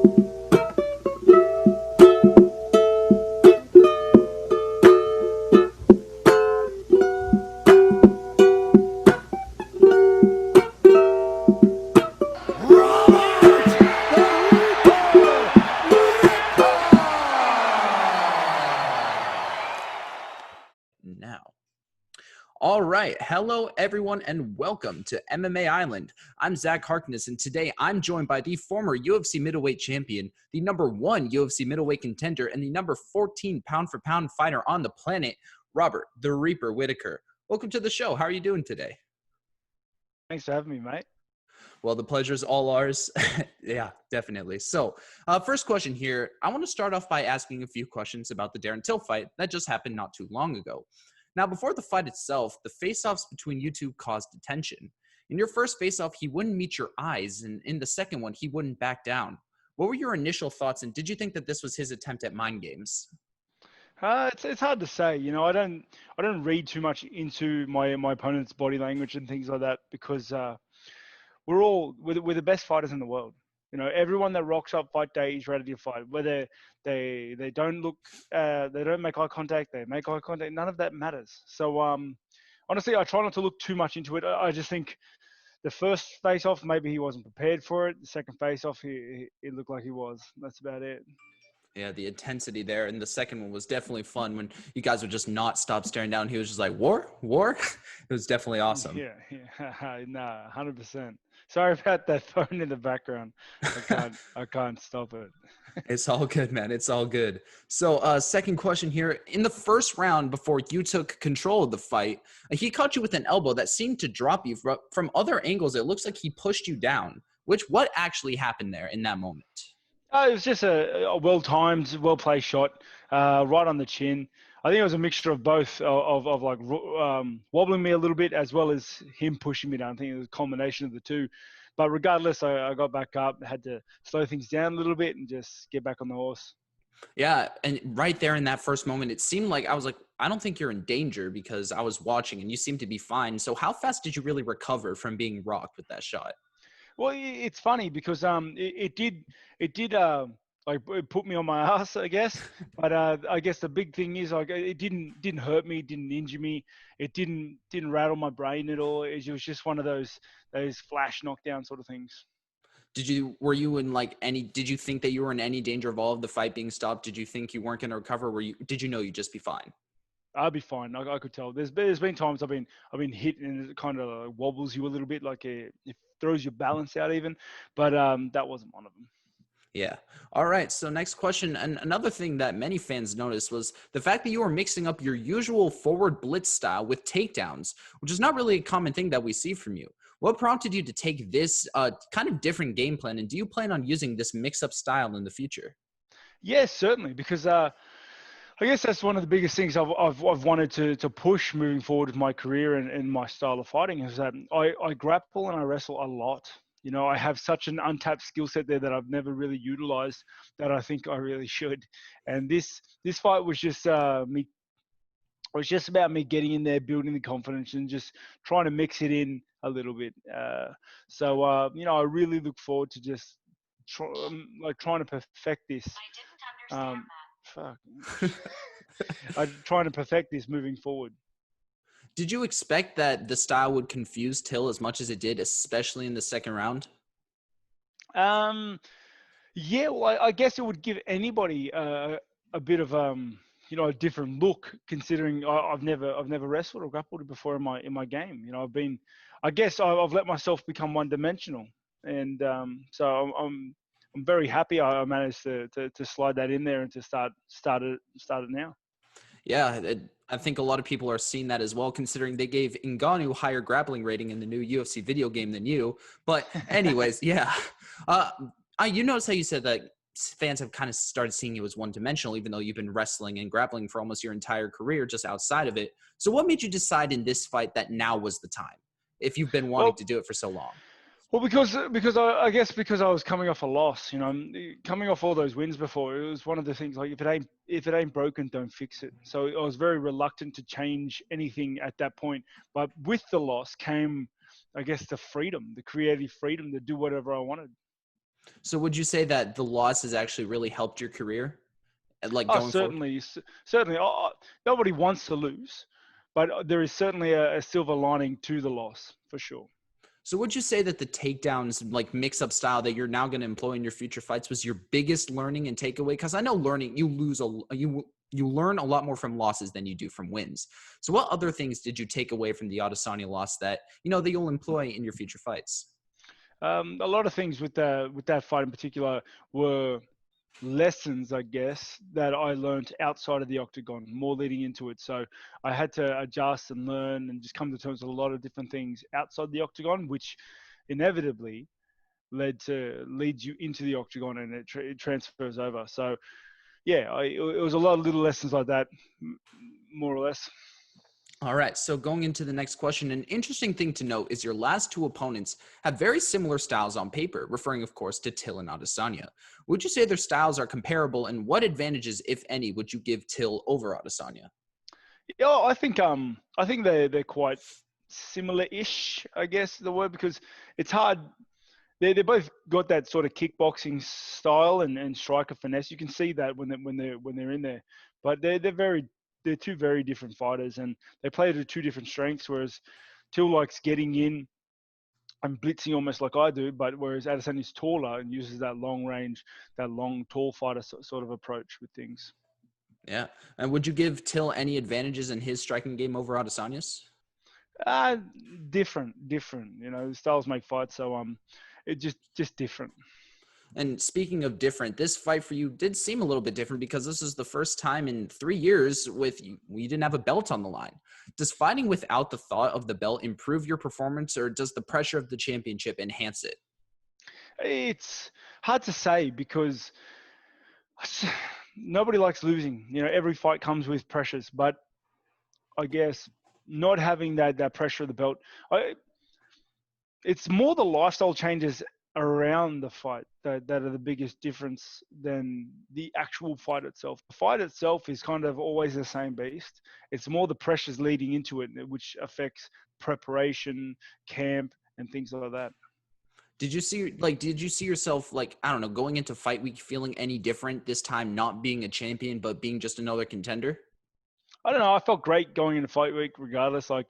Now. All right. Hello, everyone, and welcome to MMA Island. I'm Zach Harkness, and today I'm joined by the former UFC middleweight champion, the #1 UFC middleweight contender, and the #14 pound-for-pound fighter on the planet, Robert the Reaper Whittaker. Welcome to the show. How are you doing today? Thanks for having me, mate. Well, the pleasure's all ours. Yeah, definitely. So, first question here. I want to start off by asking a few questions about the Darren Till fight that just happened not too long ago. Now, before the fight itself, the face-offs between you two caused attention. In your first face-off, he wouldn't meet your eyes, and in the second one, he wouldn't back down. What were your initial thoughts, and did you think that this was his attempt at mind games? It's hard to say. You know, I don't read too much into my opponent's body language and things like that because we're the best fighters in the world. You know, everyone that rocks up fight day is ready to fight. Whether they don't look, they don't make eye contact, they make eye contact. None of that matters. So honestly, I try not to look too much into it. I just think the first face off, maybe he wasn't prepared for it. The second face off, it looked like he was. That's about it. Yeah, the intensity there. And the second one was definitely fun when you guys would just not stop staring down. He was just like, war? It was definitely awesome. Yeah. Nah, 100%. Sorry about that phone in the background. I can't stop it. It's all good, man. It's all good. So, second question here. In the first round, before you took control of the fight, he caught you with an elbow that seemed to drop you from other angles. It looks like he pushed you down. What actually happened there in that moment? It was just a well-timed, well-placed shot, right on the chin. I think it was a mixture of both, of like wobbling me a little bit as well as him pushing me down. I think it was a combination of the two. But regardless, I got back up, had to slow things down a little bit and just get back on the horse. Yeah, and right there in that first moment, it seemed like I don't think you're in danger because I was watching and you seemed to be fine. So how fast did you really recover from being rocked with that shot? Well, it's funny because it did like it put me on my ass, I guess. But I guess the big thing is like it didn't hurt me, didn't injure me, it didn't rattle my brain at all. It was just one of those flash knockdown sort of things. Did you think that you were in any danger of all of the fight being stopped? Did you think you weren't going to recover? Did you know you'd just be fine? I'd be fine. I could tell. There's been times I've been hit and it kind of wobbles you a little bit, like it throws your balance out even. But that wasn't one of them. Yeah. All right. So next question. And another thing that many fans noticed was the fact that you were mixing up your usual forward blitz style with takedowns, which is not really a common thing that we see from you. What prompted you to take this kind of different game plan? And do you plan on using this mix-up style in the future? Yes, certainly, because I guess that's one of the biggest things I've wanted to push moving forward with my career and my style of fighting is that I grapple and I wrestle a lot. You know, I have such an untapped skill set there that I've never really utilized that I think I really should. And this fight was just me. It was just about me getting in there, building the confidence, and just trying to mix it in a little bit. You know, I really look forward to just trying to perfect this. I didn't understand that. I'm trying to perfect this moving forward. Did you expect that the style would confuse Till as much as it did, especially in the second round? Yeah, well, I guess it would give anybody a bit of you know, a different look, considering I've never wrestled or grappled before in my game. You know, I guess I've let myself become one-dimensional, and so I'm very happy I managed to slide that in there and to start it now. Yeah, I think a lot of people are seeing that as well, considering they gave Ngannou higher grappling rating in the new UFC video game than you. But anyways, yeah. You notice how you said that fans have kind of started seeing you as one-dimensional, even though you've been wrestling and grappling for almost your entire career just outside of it. So what made you decide in this fight that now was the time, if you've been wanting to do it for so long? Well, because I guess because I was coming off a loss, you know, coming off all those wins before, it was one of the things like if it ain't broken, don't fix it. So I was very reluctant to change anything at that point. But with the loss came, I guess, the freedom, the creative freedom to do whatever I wanted. So would you say that the loss has actually really helped your career, like Oh, going forward? certainly, certainly. Nobody wants to lose, but there is certainly a silver lining to the loss for sure. So would you say that the takedowns, like mix-up style that you're now going to employ in your future fights, was your biggest learning and takeaway? Because I know learning, you learn a lot more from losses than you do from wins. So what other things did you take away from the Adesanya loss that that you'll employ in your future fights? A lot of things with that fight in particular were lessons, I guess, that I learned outside of the octagon, more leading into it. So I had to adjust and learn and just come to terms with a lot of different things outside the octagon, which inevitably leads you into the octagon, and it transfers over. So yeah, it was a lot of little lessons like that, more or less. All right, so going into the next question, an interesting thing to note is your last two opponents have very similar styles on paper, referring, of course, to Till and Adesanya. Would you say their styles are comparable, and what advantages, if any, would you give Till over Adesanya? Yeah, I think they're quite similar-ish, I guess the word, because it's hard. They both got that sort of kickboxing style and striker finesse. You can see that when they're in there, but they're two very different fighters, and they play to two different strengths. Whereas Till likes getting in and blitzing almost like I do, but whereas Adesanya's taller and uses that long range, that long tall fighter sort of approach with things. Yeah, and would you give Till any advantages in his striking game over Adesanya's? Uh, different. Styles make fights, so it just different. And speaking of different, this fight for you did seem a little bit different because this is the first time in 3 years with you didn't have a belt on the line. Does fighting without the thought of the belt improve your performance, or does the pressure of the championship enhance it? It's hard to say because nobody likes losing. Every fight comes with pressures, but I guess not having that pressure of the belt, it's more the lifestyle changes around the fight that are the biggest difference than the actual fight itself. The fight itself is kind of always the same beast. It's more the pressures leading into it, which affects preparation, camp, and things like that. Did you see yourself, like, I don't know, going into fight week feeling any different this time, not being a champion, but being just another contender? I don't know. I felt great going into fight week regardless. Like,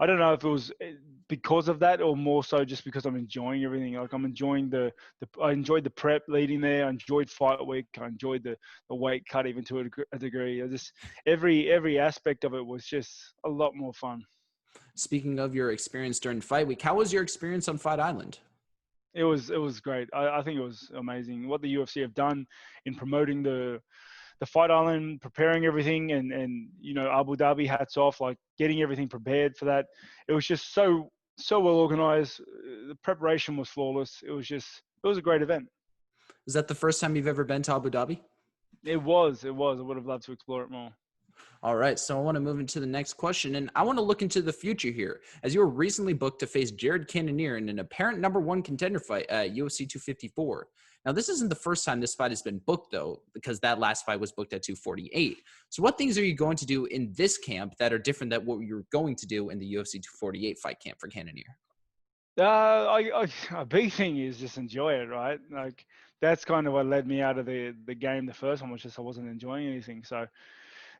I don't know if it was because of that or more so just because I'm enjoying everything. Like, I'm enjoying I enjoyed the prep leading there. I enjoyed fight week. I enjoyed the weight cut even to a degree. Every aspect of it was just a lot more fun. Speaking of your experience during fight week, how was your experience on Fight Island? It was great. I think it was amazing what the UFC have done in promoting the Fight Island, preparing everything, and Abu Dhabi, hats off, like getting everything prepared for that. It was just so well organized. The preparation was flawless. It was a great event. Is that the first time you've ever been to Abu Dhabi? It was. I would have loved to explore it more. All right, so I want to move into the next question, and I want to look into the future here. As you were recently booked to face Jared Cannonier in an apparent #1 contender fight at UFC 254. Now, this isn't the first time this fight has been booked, though, because that last fight was booked at 248. So what things are you going to do in this camp that are different than what you're going to do in the UFC 248 fight camp for Cannonier? A big thing is just enjoy it, right? Like, that's kind of what led me out of the game the first time, was just I wasn't enjoying anything. So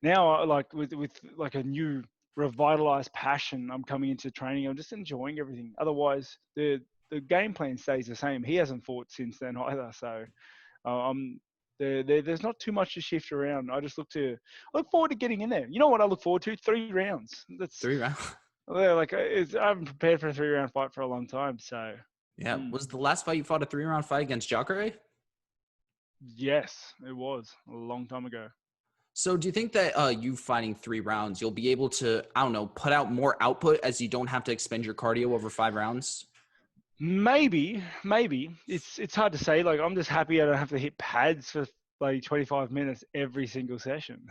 now, like with like a new revitalized passion, I'm coming into training. I'm just enjoying everything. Otherwise, the game plan stays the same. He hasn't fought since then either, so there's not too much to shift around. I look forward to getting in there. You know what I look forward to? 3 rounds. That's 3 rounds. like I haven't prepared for a 3-round fight for a long time. So Yeah. Was the last fight you fought a 3-round fight against Jacare? yes, it was a long time ago. So do you think that you fighting 3 rounds, you'll be able to, I don't know, put out more output as you don't have to expend your cardio over 5 rounds? Maybe. It's hard to say. Like, I'm just happy I don't have to hit pads for like 25 minutes every single session.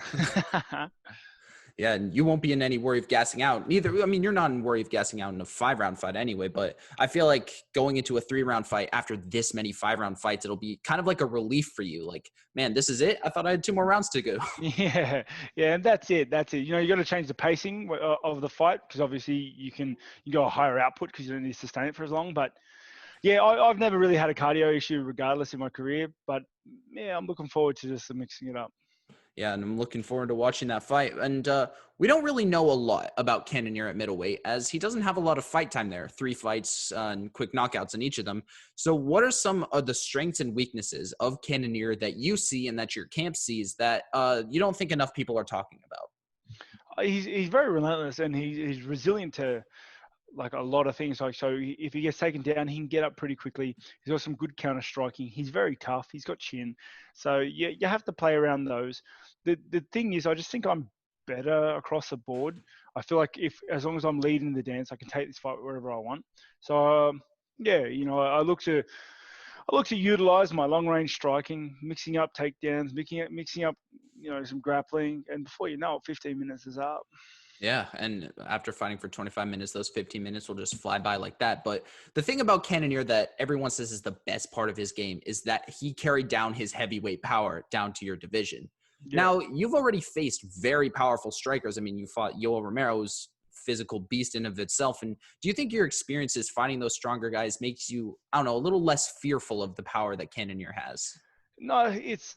Yeah, and you won't be in any worry of gassing out. Neither, I mean, you're not in worry of gassing out in a 5-round fight anyway, but I feel like going into a 3-round fight after this many 5-round fights, it'll be kind of like a relief for you. Like, man, this is it? I thought I had 2 more rounds to go. Yeah, and that's it. You got to change the pacing of the fight, because obviously you go a higher output because you don't need to sustain it for as long. But Yeah, I've never really had a cardio issue regardless in my career, but yeah, I'm looking forward to just mixing it up. Yeah, and I'm looking forward to watching that fight. And we don't really know a lot about Cannonier at middleweight, as he doesn't have a lot of fight time there. 3 fights and quick knockouts in each of them. So what are some of the strengths and weaknesses of Cannonier that you see and that your camp sees that you don't think enough people are talking about? He's very relentless, and he's resilient to like a lot of things. Like, so if he gets taken down, he can get up pretty quickly. He's got some good counter striking. He's very tough. He's got chin. So you have to play around those. The thing is, I just think I'm better across the board. I feel like if as long as I'm leading the dance, I can take this fight wherever I want. So yeah, I look to utilize my long range striking, mixing up takedowns, mixing up some grappling, and before you know it, 15 minutes is up. Yeah, and after fighting for 25 minutes, those 15 minutes will just fly by like that. But the thing about Cannonier that everyone says is the best part of his game is that he carried down his heavyweight power down to your division. Yeah. Now, you've already faced very powerful strikers. I mean, you fought Yoel Romero, who's physical beast in of itself. And do you think your experiences fighting those stronger guys makes you, I don't know, a little less fearful of the power that Cannonier has? No, it's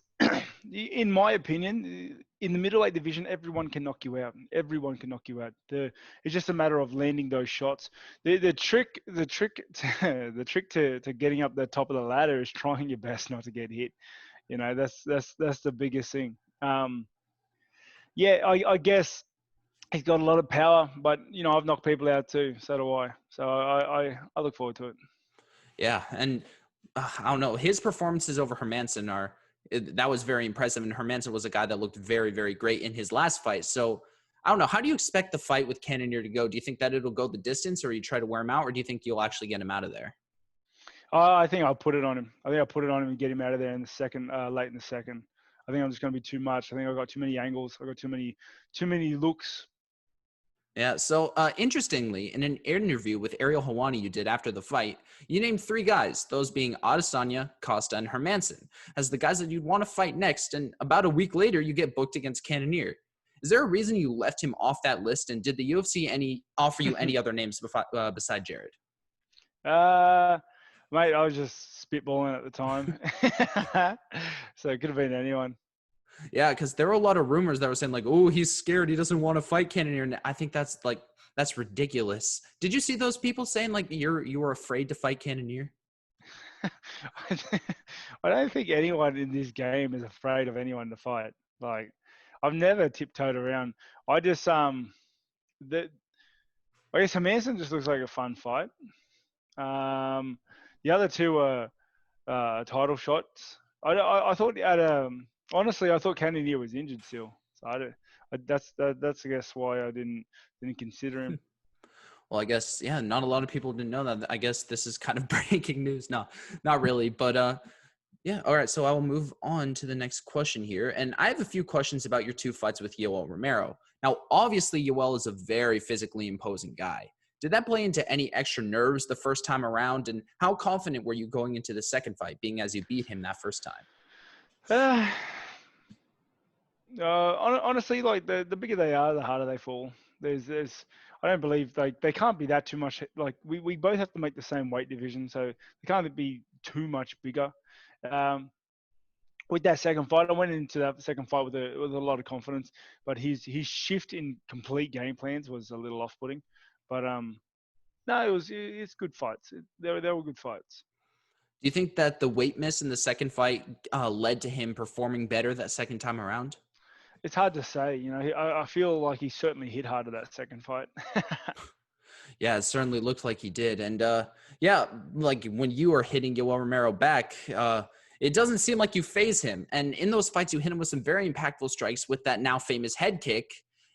in my opinion, in the middleweight division, everyone can knock you out. Everyone can knock you out. It's just a matter of landing those shots. The trick, the trick to getting up the top of the ladder is trying your best not to get hit. That's the biggest thing. Yeah, I guess he's got a lot of power, but I've knocked people out too. So do I. So I look forward to it. Yeah, and I don't know. His performances over Hermanson that was very impressive. And Hermanson was a guy that looked very, very great in his last fight. So I don't know. How do you expect the fight with Cannonier to go? Do you think that it'll go the distance, or you try to wear him out, or do you think you'll actually get him out of there? I think I'll put it on him. I think I'll put it on him and get him out of there in the second, late in the second. I think I'm just going to be too much. I think I've got too many angles. I've got too many looks. Yeah. So interestingly, in an interview with Ariel Helwani you did after the fight, you named 3 guys, those being Adesanya, Costa, and Hermanson, as the guys that you'd want to fight next. And about a week later, you get booked against Cannonier. Is there a reason you left him off that list? And did the UFC offer you any other names beside Jared? uh, Mate, I was just spitballing at the time. So it could have been anyone. Yeah, because there were a lot of rumors that were saying like, "Oh, he's scared. He doesn't want to fight Cannonier." And I think that's ridiculous. Did you see those people saying like you were afraid to fight Cannonier? I don't think anyone in this game is afraid of anyone to fight. Like, I've never tiptoed around. I just the I guess Manson just looks like a fun fight. The other two are title shots. I thought honestly I thought Cannonier was injured still. So that's I guess why I didn't consider him. Well, I guess yeah, not a lot of people didn't know that. I guess this is kind of breaking news. No, not really, but yeah. All right, so I will move on to the next question here, and I have a few questions about your 2 fights with Yoel Romero. Now, obviously, Yoel is a very physically imposing guy. Did that play into any extra nerves the first time around? And how confident were you going into the second fight, being as you beat him that first time? Honestly, like the bigger they are, the harder they fall. There's I don't believe like they can't be that too much. Like we both have to make the same weight division, so they can't be too much bigger. Um, with that second fight, I went into that second fight with a lot of confidence, but his shift in complete game plans was a little off-putting. But no, it's good fights. They were good fights. Do you think that the weight miss in the second fight led to him performing better that second time around? It's hard to say. I feel like he certainly hit harder that second fight. Yeah, it certainly looked like he did. And yeah, like when you are hitting Yoel Romero back, it doesn't seem like you phase him. And in those fights, you hit him with some very impactful strikes with that now famous head kick.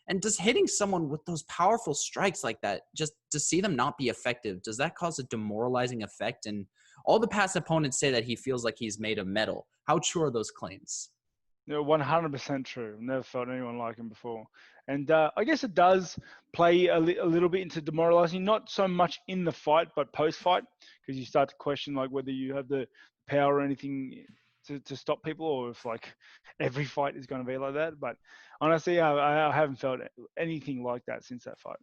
And does hitting someone with those powerful strikes like that, just to see them not be effective, does that cause a demoralizing effect? And all the past opponents say that he feels like he's made of metal. How true are those claims? 100% true. I've never felt anyone like him before. And I guess it does play a little bit into demoralizing, not so much in the fight, but post-fight, because you start to question like whether you have the power or anything to stop people, or if like every fight is going to be like that. But honestly, I haven't felt anything like that since that fight.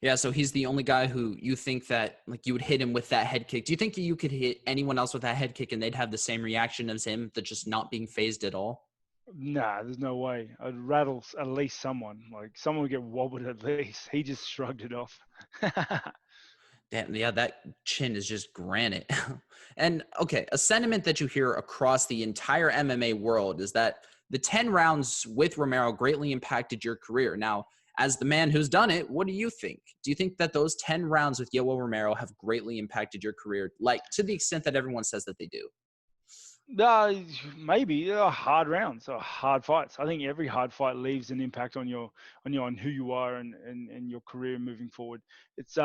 Yeah, so he's the only guy who you think that like you would hit him with that head kick. Do you think you could hit anyone else with that head kick and they'd have the same reaction as him, that just not being phased at all? Nah, there's no way. I'd rattle at least someone. Like someone would get wobbled at least. He just shrugged it off. Damn, yeah, that chin is just granite. And okay, a sentiment that you hear across the entire MMA world is that the 10 rounds with Romero greatly impacted your career. Now, as the man who's done it, what do you think? Do you think that those 10 rounds with Yoel Romero have greatly impacted your career, like to the extent that everyone says that they do? Maybe hard rounds or hard fights. I think every hard fight leaves an impact on on who you are and your career moving forward. It's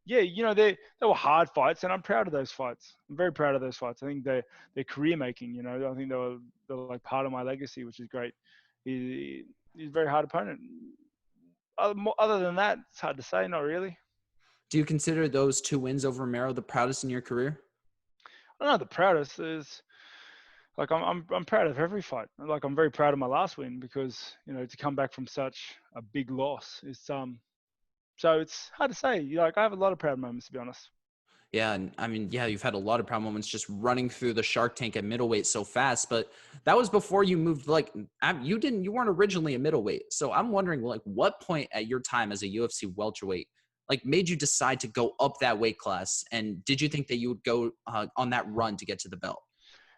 yeah, they were hard fights, and I'm proud of those fights. I'm very proud of those fights. I think they're career making. I think they're like part of my legacy, which is great. He's a very hard opponent. Other than that, it's hard to say. Not really. Do you consider those 2 wins over Romero the proudest in your career? I don't know the proudest is like I'm proud of every fight. Like I'm very proud of my last win because to come back from such a big loss is so it's hard to say. Like I have a lot of proud moments to be honest. Yeah, and I mean, yeah, you've had a lot of proud moments just running through the Shark Tank at middleweight so fast, but that was before you moved. Like, you weren't originally a middleweight, so I'm wondering, like, what point at your time as a UFC welterweight, like, made you decide to go up that weight class, and did you think that you would go on that run to get to the belt?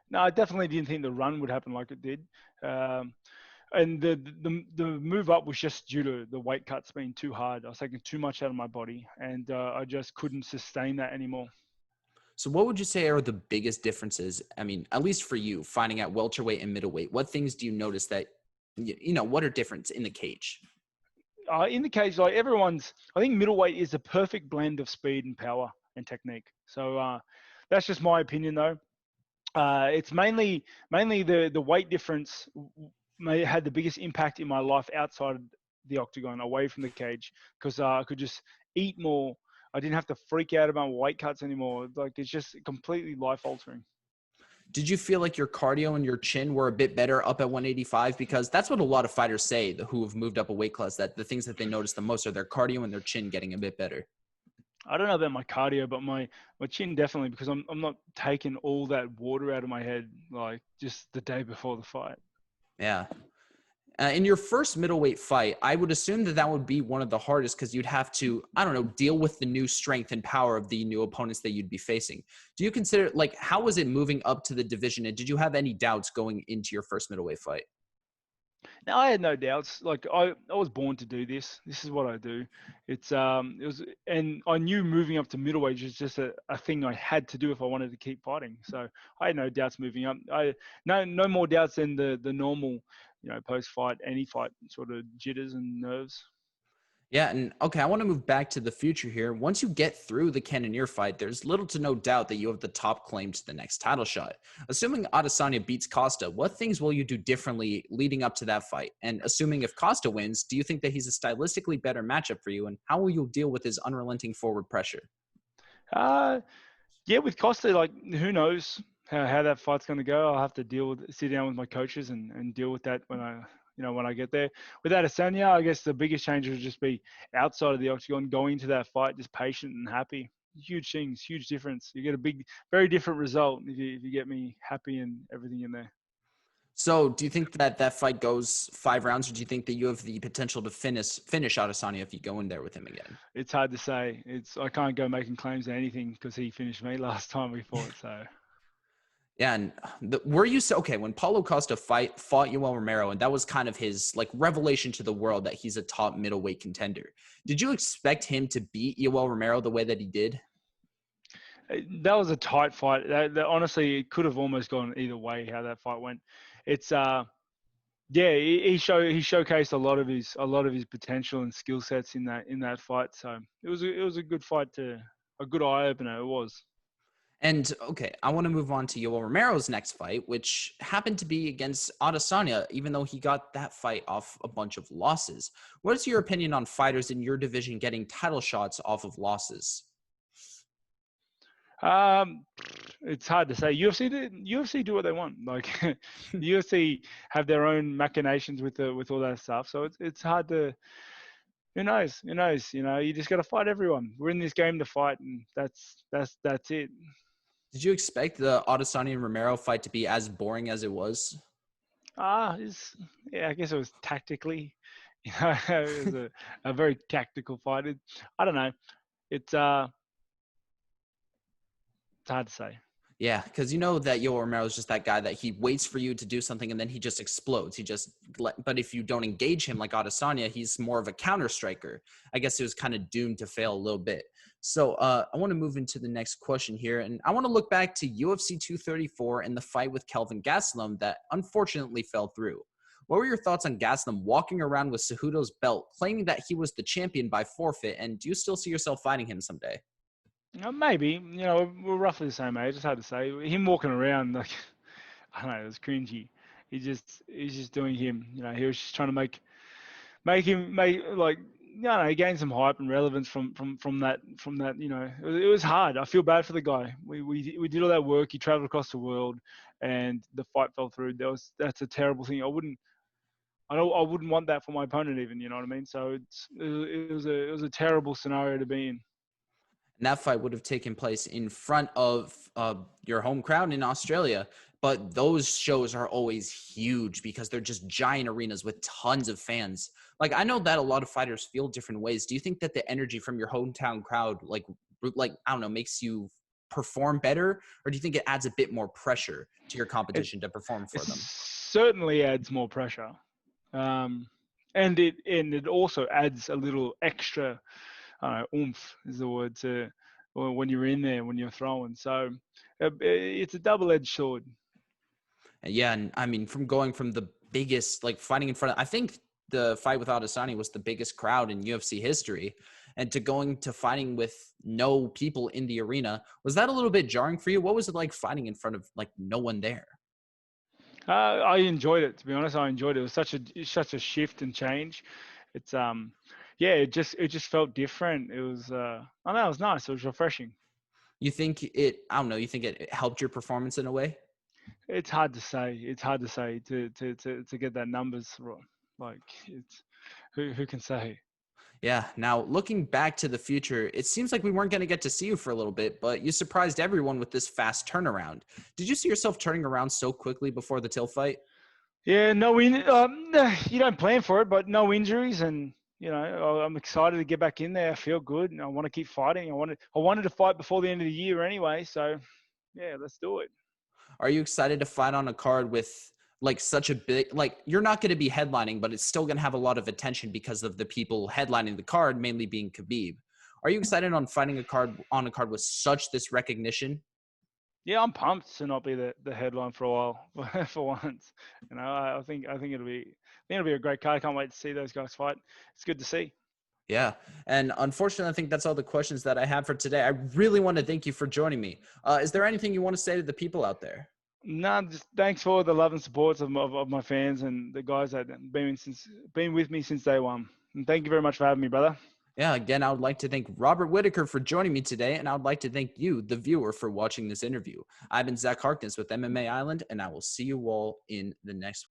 No, I definitely didn't think the run would happen like it did. Um, and the move up was just due to the weight cuts being too hard. I was taking too much out of my body, and I just couldn't sustain that anymore. So, what would you say are the biggest differences? I mean, at least for you, finding out welterweight and middleweight, what things do you notice that what are different in the cage? In the cage, like I think middleweight is the perfect blend of speed and power and technique. So that's just my opinion, though. It's mainly the weight difference may had the biggest impact in my life outside the octagon, away from the cage, because I could just eat more. I didn't have to freak out about weight cuts anymore. Like it's just completely life altering. Did you feel like your cardio and your chin were a bit better up at 185? Because that's what a lot of fighters say who have moved up a weight class, that the things that they notice the most are their cardio and their chin getting a bit better. I don't know about my cardio, but my chin definitely, because I'm not taking all that water out of my head like just the day before the fight. Yeah. In your first middleweight fight, I would assume that would be one of the hardest because you'd have to, I don't know, deal with the new strength and power of the new opponents that you'd be facing. Do you consider, like, how was it moving up to the division? And did you have any doubts going into your first middleweight fight? Now I had no doubts. Like I was born to do this. This is what I do. It was, and I knew moving up to middleweight was just a thing I had to do if I wanted to keep fighting. So I had no doubts moving up. No more doubts than the normal, post fight, any fight sort of jitters and nerves. Yeah, and okay, I want to move back to the future here. Once you get through the Cannonier fight, there's little to no doubt that you have the top claim to the next title shot. Assuming Adesanya beats Costa, what things will you do differently leading up to that fight? And assuming if Costa wins, do you think that he's a stylistically better matchup for you? And how will you deal with his unrelenting forward pressure? Uh, yeah, with Costa, like who knows how that fight's going to go. I'll have to sit down with my coaches and deal with that when I get there. With Asanya, I guess the biggest change would just be outside of the octagon, going into that fight just patient and happy. Huge things, huge difference. You get a very different result if you get me happy and everything in there. So do you think that fight goes 5 rounds, or do you think that you have the potential to finish Adesanya if you go in there with him again? It's hard to say. I can't go making claims to anything because he finished me last time we fought. So. Yeah, and were you okay when Paulo Costa fought Yoel Romero, and that was kind of his like revelation to the world that he's a top middleweight contender? Did you expect him to beat Yoel Romero the way that he did? That was a tight fight. That honestly, it could have almost gone either way how that fight went. It's yeah, he showcased a lot of his potential and skill sets in that fight. So it was a good fight, a good eye opener. It was. And okay, I want to move on to Yoel Romero's next fight, which happened to be against Adesanya, even though he got that fight off a bunch of losses. What is your opinion on fighters in your division getting title shots off of losses? It's hard to say. UFC do what they want. Like the UFC have their own machinations with all that stuff. So it's hard to. Who knows? Who knows? You know, you just got to fight everyone. We're in this game to fight, and that's it. Did you expect the Adesanya and Romero fight to be as boring as it was? Yeah, I guess it was tactically, you know, it was a very tactical fight. I don't know. It's it's hard to say. Yeah, because you know that Yoel Romero is just that guy that he waits for you to do something and then he just explodes. But if you don't engage him like Adesanya, he's more of a counter striker. I guess he was kind of doomed to fail a little bit. So I want to move into the next question here, and I want to look back to UFC 234 and the fight with Kelvin Gastelum that unfortunately fell through. What were your thoughts on Gastelum walking around with Cejudo's belt, claiming that he was the champion by forfeit? And do you still see yourself fighting him someday? Maybe, you know, we're roughly the same age. It's hard to say. Him walking around like I don't know, it was cringy. He's just doing him. You know, he was just trying to make him like you know, he gained some hype and relevance from that. You know, it was hard. I feel bad for the guy. We did all that work. He traveled across the world, and the fight fell through. That's a terrible thing. I wouldn't want that for my opponent even. You know what I mean? So it was a terrible scenario to be in. And that fight would have taken place in front of your home crowd in Australia. But those shows are always huge because they're just giant arenas with tons of fans. Like, I know that a lot of fighters feel different ways. Do you think that the energy from your hometown crowd, like I don't know, makes you perform better? Or do you think it adds a bit more pressure to your competition to perform for It them? certainly adds more pressure, um, and it also adds a little extra oomph is the word to when you're in there when you're throwing. So it's a double-edged sword. Yeah, and I mean, from going from the biggest, like fighting in front of, I think the fight with Adesanya was the biggest crowd in UFC history, and to going to fighting with no people in the arena, was that a little bit jarring for you? What was it like fighting in front of like no one there? I enjoyed it, to be honest. I enjoyed it. It was such a shift and change. It's yeah, it just felt different. It was I know it was nice. It was refreshing. You think it? I don't know. You think it helped your performance in a way? It's hard to say. It's hard to say to get that numbers right. Like it's who can say? Yeah. Now, looking back to the future, it seems like we weren't going to get to see you for a little bit, but you surprised everyone with this fast turnaround. Did you see yourself turning around so quickly before the Till fight? Yeah, you don't plan for it, but no injuries, and you know I'm excited to get back in there. I feel good, and I want to keep fighting. I wanted to fight before the end of the year anyway, so yeah, let's do it. Are you excited to fight on a card with like such a big, like you're not going to be headlining, but it's still going to have a lot of attention because of the people headlining the card, mainly being Khabib. Are you excited on fighting a card with such this recognition? Yeah, I'm pumped to not be the headline for a while for once. You know, I think it'll be a great card. I can't wait to see those guys fight. It's good to see. Yeah. And unfortunately, I think that's all the questions that I have for today. I really want to thank you for joining me. Is there anything you want to say to the people out there? No, just thanks for the love and support of my fans and the guys that have been with me since day one. And thank you very much for having me, brother. Yeah, again, I would like to thank Robert Whittaker for joining me today, and I would like to thank you, the viewer, for watching this interview. I've been Zach Harkness with MMA Island, and I will see you all in the next